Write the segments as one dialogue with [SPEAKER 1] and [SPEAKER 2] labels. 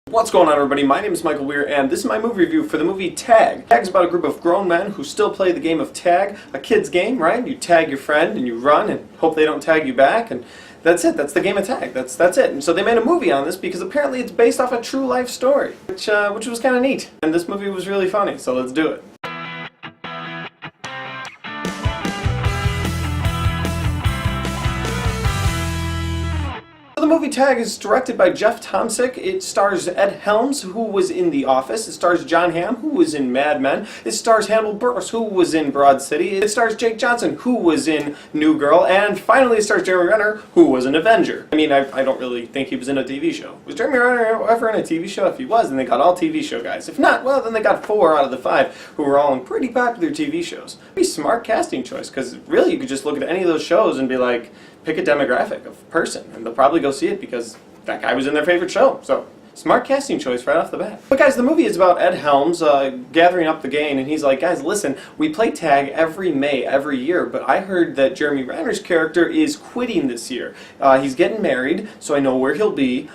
[SPEAKER 1] What's going on, everybody? My name is Michael Weer, and this is my movie review for the movie Tag. Tag is about a group of grown men who still play the game of tag, a kid's game, right? You tag your friend and you run and hope they don't tag you back, and that's it. That's the game of tag. That's it. And so they made a movie on this because apparently it's based off a true life story, which was kind of neat. And this movie was really funny, so let's do it. The movie Tag is directed by Jeff Tomsic. It stars Ed Helms, who was in The Office. It stars John Hamm, who was in Mad Men. It stars Hannibal Buress, who was in Broad City. It stars Jake Johnson, who was in New Girl. And finally it stars Jeremy Renner, who was an Avenger. I mean, I don't really think he was in a TV show. Was Jeremy Renner ever in a TV show? If he was, then they got all TV show guys. If not, well, then they got 4 out of the 5 who were all in pretty popular TV shows. Pretty smart casting choice, because really you could just look at any of those shows and be like, pick a demographic of person, and they'll probably go see it because that guy was in their favorite show. So, smart casting choice right off the bat. But guys, the movie is about Ed Helms gathering up the gang, and he's like, guys, listen, we play tag every May, every year, but I heard that Jeremy Renner's character is quitting this year. He's getting married, so I know where he'll be.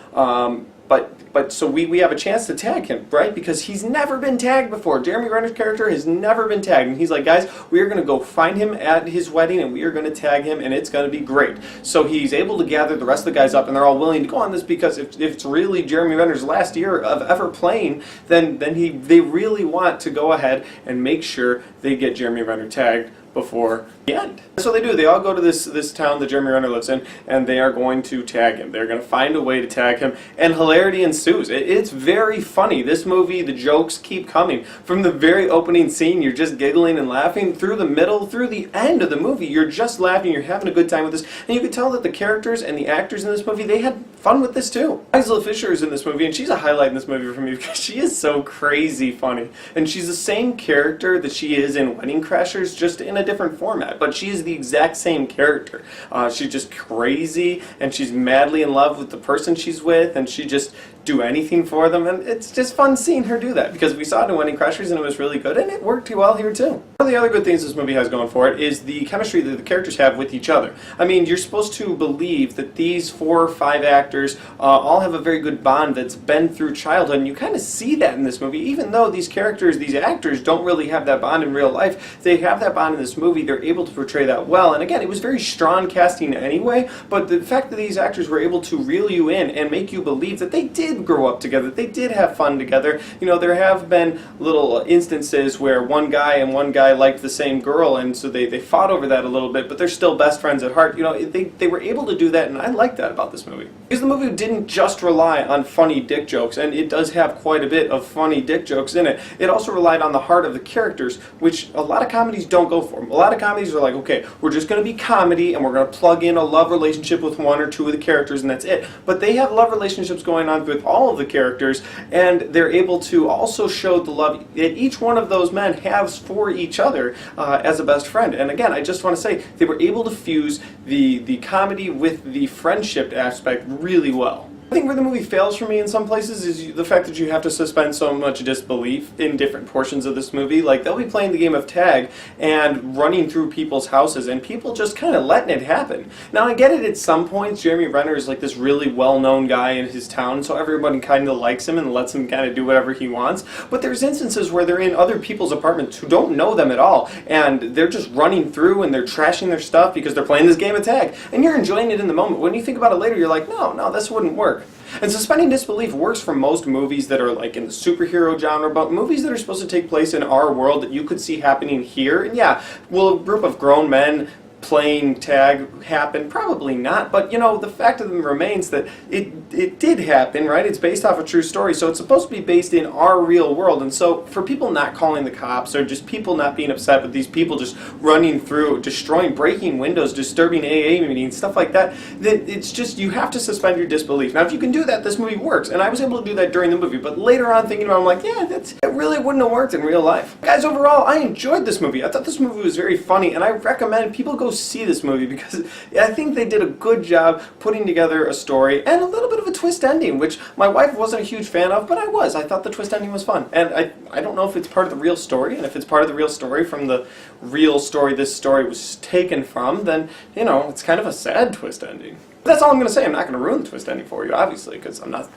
[SPEAKER 1] But so we have a chance to tag him, right? Because he's never been tagged before. Jeremy Renner's character has never been tagged. And he's like, guys, we are going to go find him at his wedding and we are going to tag him and it's going to be great. So he's able to gather the rest of the guys up and they're all willing to go on this because if it's really Jeremy Renner's last year of ever playing, then they really want to go ahead and make sure they get Jeremy Renner tagged before the end. So they do. They all go to this town that Jeremy Renner lives in, and they are going to tag him. They're going to find a way to tag him, and hilarity ensues. It's very funny. This movie, the jokes keep coming. From the very opening scene, you're just giggling and laughing. Through the middle, through the end of the movie, you're just laughing. You're having a good time with this, and you can tell that the characters and the actors in this movie, they had fun with this too. Isla Fisher is in this movie, and she's a highlight in this movie for me because she is so crazy funny. And she's the same character that she is in Wedding Crashers, just in a different format, but she is the exact same character. She's just crazy, and she's madly in love with the person she's with, and she just do anything for them, and it's just fun seeing her do that because we saw it in Wedding Crashers and it was really good, and it worked too well here too. One of the other good things this movie has going for it is the chemistry that the characters have with each other. I mean, you're supposed to believe that these 4 or 5 actors all have a very good bond that's been through childhood, and you kind of see that in this movie. Even though these characters, these actors, don't really have that bond in real life, they have that bond in this movie. They're able to portray that well, and again, it was very strong casting anyway, but the fact that these actors were able to reel you in and make you believe that they did grow up together, they did have fun together. You know, there have been little instances where one guy liked the same girl, and so they fought over that a little bit, but they're still best friends at heart. You know, they were able to do that, and I like that about this movie. Because the movie didn't just rely on funny dick jokes, and it does have quite a bit of funny dick jokes in it. It also relied on the heart of the characters, which a lot of comedies don't go for. A lot of comedies are like, okay, we're just going to be comedy, and we're going to plug in a love relationship with 1 or 2 of the characters, and that's it. But they have love relationships going on with all of the characters, and they're able to also show the love that each one of those men has for each other as a best friend. And again, I just want to say they were able to fuse the comedy with the friendship aspect really well. I think where the movie fails for me in some places is the fact that you have to suspend so much disbelief in different portions of this movie. Like, they'll be playing the game of tag and running through people's houses and people just kind of letting it happen. Now, I get it at some points. Jeremy Renner is like this really well-known guy in his town, so everybody kind of likes him and lets him kind of do whatever he wants. But there's instances where they're in other people's apartments who don't know them at all, and they're just running through and they're trashing their stuff because they're playing this game of tag. And you're enjoying it in the moment. When you think about it later, you're like, no, this wouldn't work. And suspending disbelief works for most movies that are like in the superhero genre, but movies that are supposed to take place in our world that you could see happening here. And yeah, will a group of grown men playing tag happen? Probably not, but you know, the fact of the remains that it did happen, right? It's based off a true story, so it's supposed to be based in our real world. And so for people not calling the cops, or just people not being upset with these people just running through, destroying, breaking windows, disturbing AA meetings, stuff like that, it's just, you have to suspend your disbelief. Now, if you can do that, this movie works, and I was able to do that during the movie, but later on thinking about it, I'm like, yeah, it really wouldn't have worked in real life. Guys, overall, I enjoyed this movie. I thought this movie was very funny, and I recommend people go see this movie because I think they did a good job putting together a story and a little bit of a twist ending, which my wife wasn't a huge fan of, but I was. I thought the twist ending was fun. And I don't know if it's part of the real story, and if it's part of the real story from the real story this story was taken from, then, you know, it's kind of a sad twist ending. But that's all I'm going to say. I'm not going to ruin the twist ending for you, obviously, because I'm not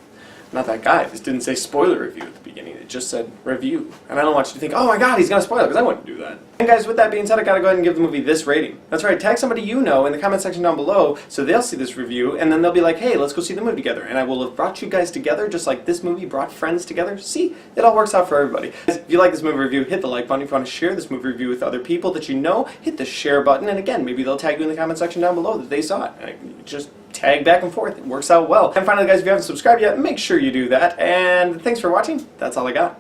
[SPEAKER 1] not that guy. This didn't say spoiler review at the beginning. It just said review. And I don't want you to think, oh my god, he's going to spoil it, because I wouldn't do that. And guys, with that being said, I gotta go ahead and give the movie this rating. That's right, tag somebody you know in the comment section down below so they'll see this review, and then they'll be like, hey, let's go see the movie together. And I will have brought you guys together just like this movie brought friends together. See, it all works out for everybody. If you like this movie review, hit the like button. If you want to share this movie review with other people that you know, hit the share button. And again, maybe they'll tag you in the comment section down below that they saw it. And just tag back and forth. It works out well. And finally, guys, if you haven't subscribed yet, make sure you do that. And thanks for watching. That's all I got.